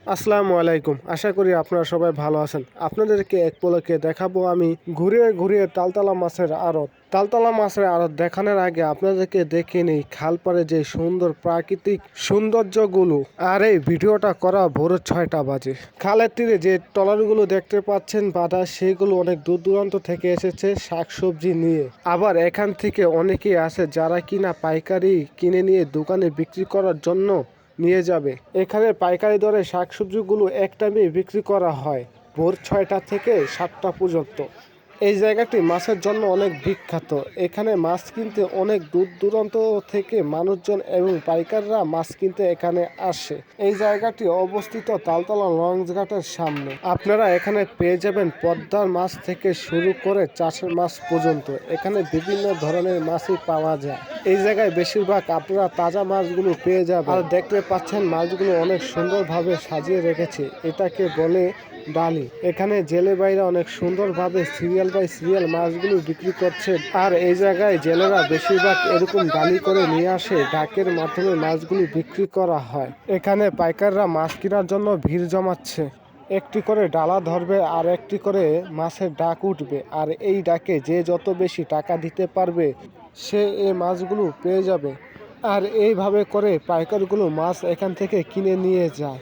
আসসালামু আলাইকুম। আশা করি আপনারা সবাই ভালো আছেন। আপনাদেরকে এক পলকে দেখাবো আমি ঘুরিয়ে ঘুরিয়ে তালতলা মাছের আড়ত। তালতলা মাছের আড়ত দেখানোর আগে আপনাদেরকে দেখে নিই খালপাড়ে যে সুন্দর প্রাকৃতিক সৌন্দর্যগুলো। আর এই ভিডিওটা করা ভোর 6টা বাজে। খালের তীরে যে ট্রলারগুলো দেখতে পাচ্ছেন বাঁধা, সেগুলো অনেক দূর দূরান্ত থেকে এসেছে শাকসবজি নিয়ে। আবার এখান থেকে অনেকেই আসে যারা কিনা পাইকারি কিনে নিয়ে দোকানে বিক্রি করার জন্য নিয়ে যাবে। এখানে পাইকারি দরে শাকসবজিগুলো এক টাইমে বিক্রি করা হয় ভোর 6টা থেকে 7টা পর্যন্ত। এই জায়গাটি মাছের জন্য অনেক বিখ্যাত। এখানে মাছ কিনতে অনেক দূর দূরান্ত থেকে মানুষজন এবং পাইকাররা মাছ কিনতে এখানে আসে। এই জায়গাটি অবস্থিত তালতলা লঞ্চঘাটের সামনে। আপনারা এখানে পেয়ে যাবেন পদ্মার মাছ থেকে শুরু করে চাষের মাছ পর্যন্ত। এখানে বিভিন্ন ধরনের মাছই পাওয়া যায়। এই জায়গায় বেশিরভাগ আপনারা তাজা মাছগুলো পেয়ে যাবেন। আর দেখতে পাচ্ছেন মাছগুলো অনেক সুন্দরভাবে সাজিয়ে রেখেছে। এটাকে বলে ডালি। এখানে জেলে ভাইরা অনেক সুন্দরভাবে সিরিয়াল বাই সিরিয়াল মাছগুলো বিক্রি করছে। আর এই জায়গায় জেলেরা বেশিরভাগ এরকম ডালি করে নিয়ে আসে, ডাকের মাধ্যমে মাছগুলো বিক্রি করা হয়। এখানে পাইকাররা মাছ কেনার জন্য ভিড় জমাচ্ছে। একটি করে ডালা ধরবে আর একটি করে মাছের ডাক উঠবে, আর এই ডাকে যে যত বেশি টাকা দিতে পারবে সে এই মাছগুলো পেয়ে যাবে। আর এইভাবে করে পাইকারগুলো মাছ এখান থেকে কিনে নিয়ে যায়।